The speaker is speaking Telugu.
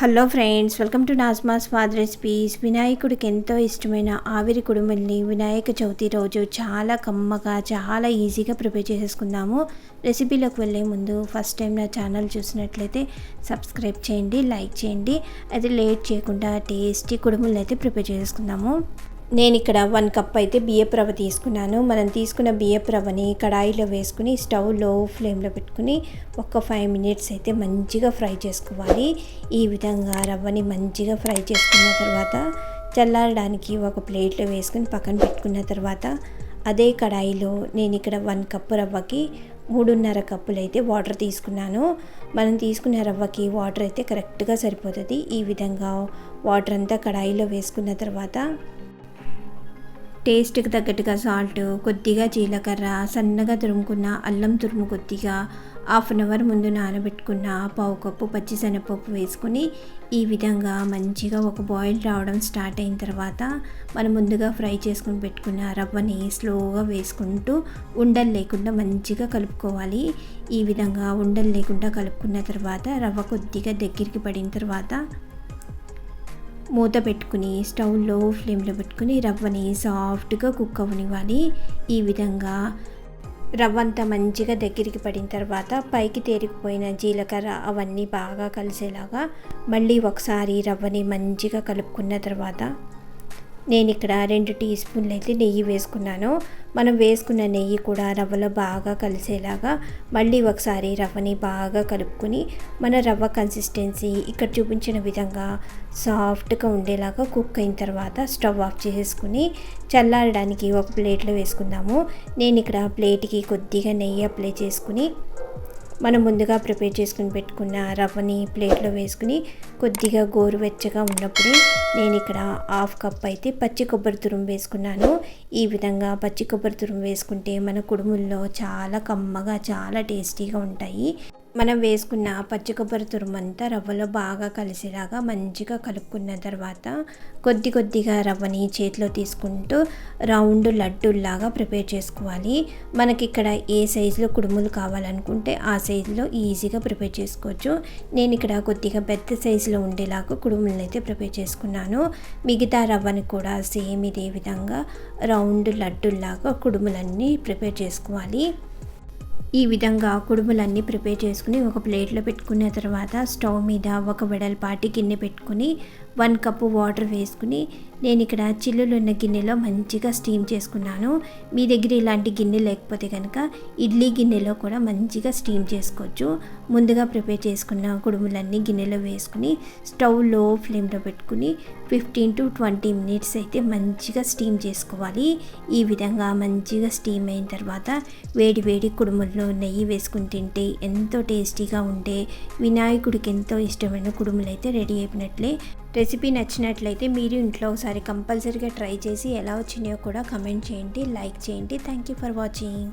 Hello friends, welcome to Nazma Swad recipes. వినాయకుడికి ఎంతో ఇష్టమైన ఆవిరి కుడుముల్ని వినాయక చవితి రోజు చాలా కమ్మగా చాలా ఈజీగా ప్రిపేర్ చేసేసుకుందాము. రెసిపీలోకి వెళ్ళే ముందు ఫస్ట్ టైం నా ఛానల్ చూసినట్లయితే సబ్స్క్రైబ్ చేయండి, లైక్ చేయండి. అయితే లేట్ చేయకుండా టేస్టీ కుడుములను అయితే ప్రిపేర్ చేసుకుందాము. నేను ఇక్కడ 1 కప్ అయితే బియ్యపు రవ్వ తీసుకున్నాను. మనం తీసుకున్న బియ్యపు రవ్వని కడాయిలో వేసుకుని స్టవ్ లో ఫ్లేమ్లో పెట్టుకుని ఒక 5 మినిట్స్ అయితే మంచిగా ఫ్రై చేసుకోవాలి. ఈ విధంగా రవ్వని మంచిగా ఫ్రై చేసుకున్న తర్వాత చల్లారడానికి ఒక ప్లేట్లో వేసుకుని పక్కన పెట్టుకున్న తర్వాత అదే కడాయిలో నేను ఇక్కడ 1 కప్పు రవ్వకి 3.5 కప్పులు అయితే వాటర్ తీసుకున్నాను. మనం తీసుకున్న రవ్వకి వాటర్ అయితే కరెక్ట్గా సరిపోతుంది. ఈ విధంగా వాటర్ అంతా కడాయిలో వేసుకున్న తర్వాత టేస్ట్కి తగ్గట్టుగా సాల్ట్, కొద్దిగా జీలకర్ర, సన్నగా తురుముకున్న అల్లం తురుము, కొద్దిగా 1/2 అవర్ ముందు నానబెట్టుకున్న 1/2 కప్పు పచ్చిశనగపప్పు వేసుకొని ఈ విధంగా మంచిగా ఒక బాయిల్ రావడం స్టార్ట్ అయిన తర్వాత మనం ముందుగా ఫ్రై చేసుకుని పెట్టుకున్న రవ్వని స్లోగా వేసుకుంటూ ఉండలు లేకుండా మంచిగా కలుపుకోవాలి. ఈ విధంగా ఉండలు లేకుండా కలుపుకున్న తర్వాత రవ్వ కొద్దిగా దగ్గరికి పడిన తర్వాత మూత పెట్టుకుని స్టవ్ లో ఫ్లేమ్లో పెట్టుకుని రవ్వని సాఫ్ట్గా కుక్ అవ్వనివ్వాలి. ఈ విధంగా రవ్వ అంతా మంచిగా దగ్గరికి పడిన తర్వాత పైకి తేలికిపోయిన జీలకర్ర అవన్నీ బాగా కలిసేలాగా మళ్ళీ ఒకసారి రవ్వని మంచిగా కలుపుకున్న తర్వాత నేను ఇక్కడ 2 టీ స్పూన్లు అయితే నెయ్యి వేసుకున్నాను. మనం వేసుకున్న నెయ్యి కూడా రవ్వలో బాగా కలిసేలాగా మళ్ళీ ఒకసారి రవ్వని బాగా కలుపుకొని మన రవ్వ కన్సిస్టెన్సీ ఇక్కడ చూపించిన విధంగా సాఫ్ట్గా ఉండేలాగా కుక్ అయిన తర్వాత స్టవ్ ఆఫ్ చేసుకుని చల్లారడానికి ఒక ప్లేట్లో వేసుకుందాము. నేను ఇక్కడ ప్లేట్కి కొద్దిగా నెయ్యి అప్లై చేసుకుని మనం ముందుగా ప్రిపేర్ చేసుకుని పెట్టుకున్న రవ్వని ప్లేట్లో వేసుకుని కొద్దిగా గోరువెచ్చగా ఉన్నప్పుడు నేను ఇక్కడ 1/2 కప్ అయితే పచ్చి కొబ్బరి తురుము వేసుకున్నాను. ఈ విధంగా పచ్చి కొబ్బరి తురుము వేసుకుంటే మన కుడుముల్లో చాలా కమ్మగా చాలా టేస్టీగా ఉంటాయి. మనం వేసుకున్న పచ్చి కొబ్బరి తురుము అంతా రవ్వలో బాగా కలిసేలాగా మంచిగా కలుపుకున్న తర్వాత కొద్దిగా రవ్వని చేతిలో తీసుకుంటూ రౌండ్ లడ్డూల్లాగా ప్రిపేర్ చేసుకోవాలి. మనకి ఇక్కడ ఏ సైజులో కుడుములు కావాలనుకుంటే ఆ సైజులో ఈజీగా ప్రిపేర్ చేసుకోవచ్చు. నేను ఇక్కడ కొద్దిగా పెద్ద సైజులో ఉండేలాగా కుడుములను అయితే ప్రిపేర్ చేసుకున్నాను. మిగతా రవ్వని కూడా సేమ్ ఇదే విధంగా రౌండ్ లడ్డూల్లాగా కుడుములన్నీ ప్రిపేర్ చేసుకోవాలి. ఈ విధంగా కుడుములన్నీ ప్రిపేర్ చేసుకుని ఒక ప్లేట్లో పెట్టుకున్న తర్వాత స్టవ్ మీద ఒక వెడల్పాటి గిన్నె పెట్టుకుని 1 కప్పు వాటర్ వేసుకుని నేను ఇక్కడ చిల్లులు ఉన్న గిన్నెలో మంచిగా స్టీమ్ చేసుకున్నాను. మీ దగ్గర ఇలాంటి గిన్నె లేకపోతే కనుక ఇడ్లీ గిన్నెలో కూడా మంచిగా స్టీమ్ చేసుకోవచ్చు. ముందుగా ప్రిపేర్ చేసుకున్న కుడుములన్నీ గిన్నెలో వేసుకుని స్టవ్ లో ఫ్లేమ్లో పెట్టుకుని 15 to 20 మినిట్స్ అయితే మంచిగా స్టీమ్ చేసుకోవాలి. ఈ విధంగా మంచిగా స్టీమ్ అయిన తర్వాత వేడి వేడి కుడుముల్లో నెయ్యి వేసుకుని తింటే ఎంతో టేస్టీగా ఉండే వినాయకుడికి ఎంతో ఇష్టమైన కుడుములు అయితే రెడీ అయిపోయినట్లే. రెసిపీ నచ్చినట్లయితే మీరు ఇంట్లో ఒకసారి కంపల్సరీగా ట్రై చేసి ఎలా వచ్చినాయో కూడా కమెంట్ చేయండి, లైక్ చేయండి. Thank you for watching.